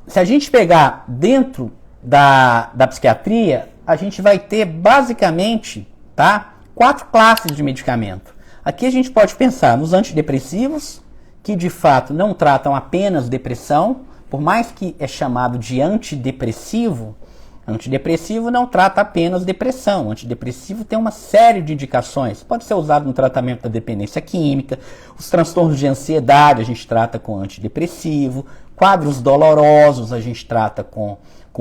se a gente pegar dentro da psiquiatria, a gente vai ter basicamente, tá, 4 classes de medicamento. Aqui a gente pode pensar nos antidepressivos, que de fato não tratam apenas depressão, por mais que é chamado de antidepressivo, antidepressivo não trata apenas depressão. Antidepressivo tem uma série de indicações. Pode ser usado no tratamento da dependência química, os transtornos de ansiedade a gente trata com antidepressivo, quadros dolorosos a gente trata com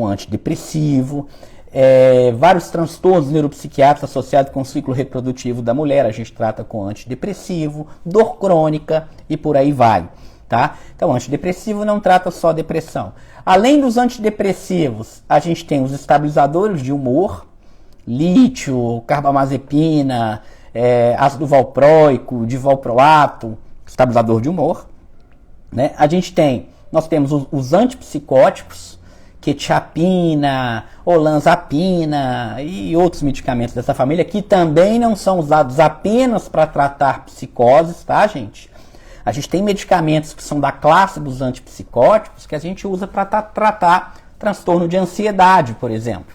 antidepressivo, vários transtornos neuropsiquiátricos associados com o ciclo reprodutivo da mulher a gente trata com antidepressivo, dor crônica e por aí vai. Tá? Então, antidepressivo não trata só depressão. Além dos antidepressivos, a gente tem os estabilizadores de humor, lítio, carbamazepina, ácido valproico, divalproato, estabilizador de humor. Né? Nós temos os antipsicóticos, quetiapina, olanzapina e outros medicamentos dessa família, que também não são usados apenas para tratar psicoses, tá, gente? A gente tem medicamentos que são da classe dos antipsicóticos que a gente usa para tratar transtorno de ansiedade, por exemplo.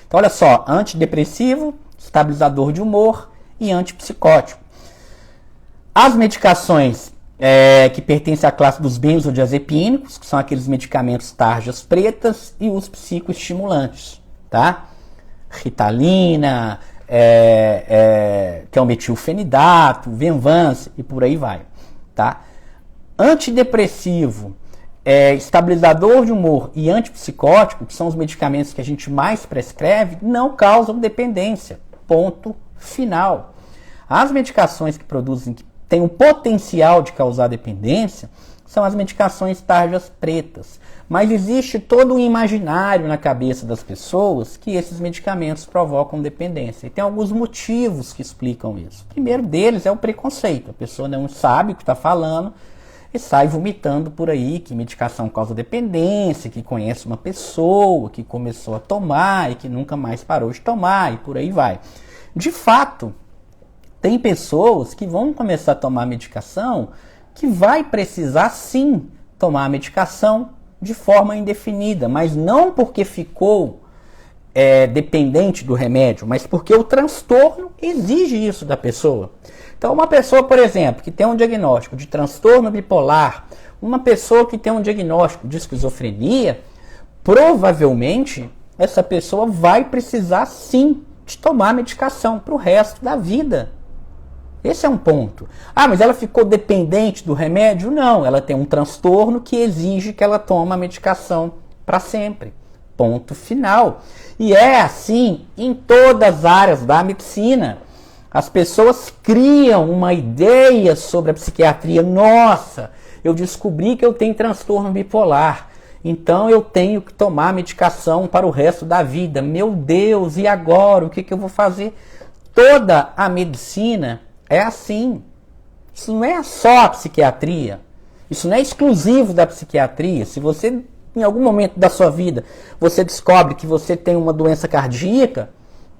Então, olha só, antidepressivo, estabilizador de humor e antipsicótico. As medicações que pertencem à classe dos benzodiazepínicos, que são aqueles medicamentos tarjas pretas, e os psicoestimulantes, tá? Ritalina, que é o metilfenidato, Venvance e por aí vai. Tá? Antidepressivo, estabilizador de humor e antipsicótico, que são os medicamentos que a gente mais prescreve, não causam dependência. Ponto final. As medicações que têm o potencial de causar dependência são as medicações tarjas pretas. Mas existe todo um imaginário na cabeça das pessoas que esses medicamentos provocam dependência. E tem alguns motivos que explicam isso. O primeiro deles é o preconceito. A pessoa não sabe o que está falando e sai vomitando por aí que medicação causa dependência, que conhece uma pessoa que começou a tomar e que nunca mais parou de tomar e por aí vai. De fato, tem pessoas que vão começar a tomar medicação que vai precisar sim tomar a medicação de forma indefinida, mas não porque ficou dependente do remédio, mas porque o transtorno exige isso da pessoa. Então, uma pessoa, por exemplo, que tem um diagnóstico de transtorno bipolar, uma pessoa que tem um diagnóstico de esquizofrenia, provavelmente essa pessoa vai precisar sim de tomar medicação para o resto da vida. Esse é um ponto. Ah, mas ela ficou dependente do remédio? Não, ela tem um transtorno que exige que ela tome a medicação para sempre. Ponto final. E é assim em todas as áreas da medicina. As pessoas criam uma ideia sobre a psiquiatria. Nossa, eu descobri que eu tenho transtorno bipolar, então eu tenho que tomar medicação para o resto da vida. Meu Deus, e agora? O que eu vou fazer? Toda a medicina é assim. Isso não é só a psiquiatria. Isso não é exclusivo da psiquiatria. Se você, em algum momento da sua vida, você descobre que você tem uma doença cardíaca,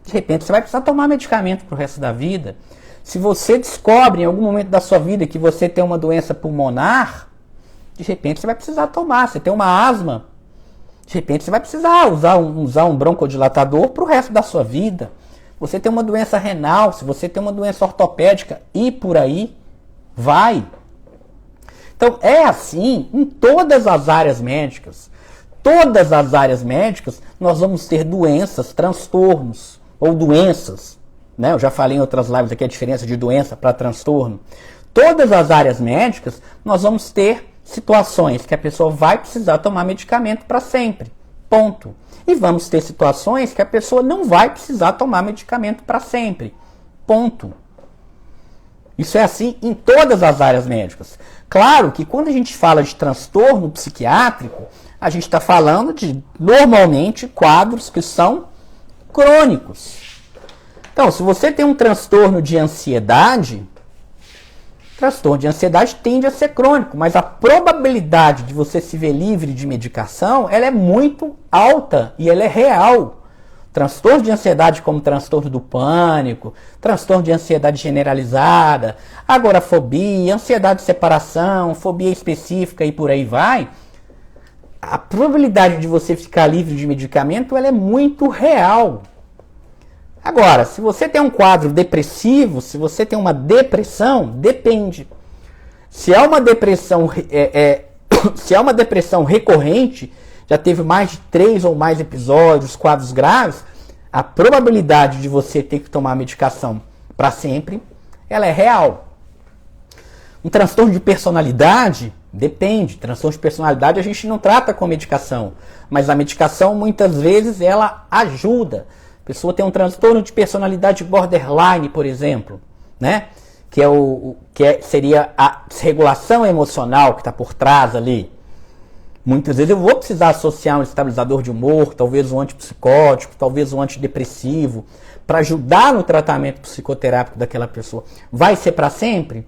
de repente você vai precisar tomar medicamento para o resto da vida. Se você descobre em algum momento da sua vida que você tem uma doença pulmonar, de repente você vai precisar tomar. Você tem uma asma, de repente você vai precisar usar um broncodilatador para o resto da sua vida. Você tem uma doença renal, se você tem uma doença ortopédica e por aí vai. Então é assim em todas as áreas médicas. Todas as áreas médicas nós vamos ter doenças, transtornos ou doenças. Né? Eu já falei em outras lives aqui a diferença de doença para transtorno. Todas as áreas médicas nós vamos ter situações que a pessoa vai precisar tomar medicamento para sempre. Ponto. E vamos ter situações que a pessoa não vai precisar tomar medicamento para sempre. Ponto. Isso é assim em todas as áreas médicas. Claro que quando a gente fala de transtorno psiquiátrico, a gente está falando de, normalmente, quadros que são crônicos. Então, se você tem um transtorno de ansiedade tende a ser crônico, mas a probabilidade de você se ver livre de medicação, ela é muito alta e ela é real. Transtorno de ansiedade como transtorno do pânico, transtorno de ansiedade generalizada, agorafobia, ansiedade de separação, fobia específica e por aí vai, a probabilidade de você ficar livre de medicamento ela é muito real. Agora, se você tem um quadro depressivo, se você tem uma depressão, depende. Se é uma depressão, se é uma depressão recorrente, já teve mais de 3 ou mais episódios, quadros graves, a probabilidade de você ter que tomar medicação para sempre, ela é real. Um transtorno de personalidade, depende. Transtorno de personalidade a gente não trata com medicação, mas a medicação muitas vezes ela ajuda. A pessoa tem um transtorno de personalidade borderline, por exemplo, né? Seria a desregulação emocional que está por trás ali. Muitas vezes eu vou precisar associar um estabilizador de humor, talvez um antipsicótico, talvez um antidepressivo, para ajudar no tratamento psicoterápico daquela pessoa. Vai ser para sempre?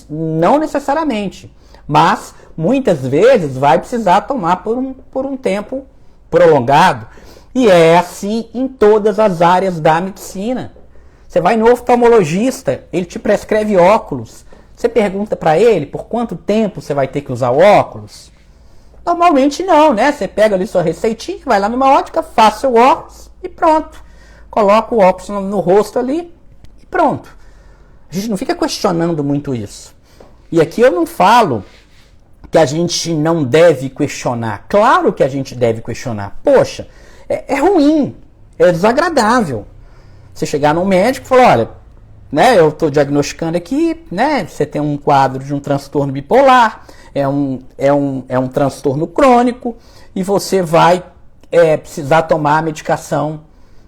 Não necessariamente, mas muitas vezes vai precisar tomar por um tempo prolongado. E é assim em todas as áreas da medicina. Você vai no oftalmologista, ele te prescreve óculos. Você pergunta para ele por quanto tempo você vai ter que usar o óculos? Normalmente não, né? Você pega ali sua receitinha, vai lá numa ótica, faz seu óculos e pronto. Coloca o óculos no rosto ali e pronto. A gente não fica questionando muito isso. E aqui eu não falo que a gente não deve questionar. Claro que a gente deve questionar. Poxa, é ruim, é desagradável. Você chegar no médico e falar, olha, né, eu estou diagnosticando aqui, né, você tem um quadro de um transtorno bipolar, é um transtorno crônico, e você vai precisar tomar a medicação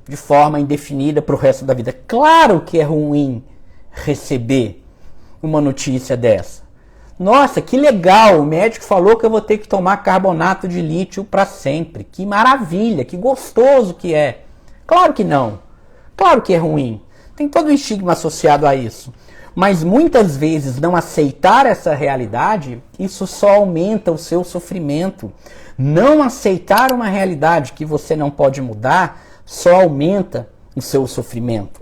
de forma indefinida para o resto da vida. Claro que é ruim receber uma notícia dessa. Nossa, que legal, o médico falou que eu vou ter que tomar carbonato de lítio para sempre. Que maravilha, que gostoso que é. Claro que não. Claro que é ruim. Tem todo um estigma associado a isso. Mas muitas vezes não aceitar essa realidade, isso só aumenta o seu sofrimento. Não aceitar uma realidade que você não pode mudar, só aumenta o seu sofrimento.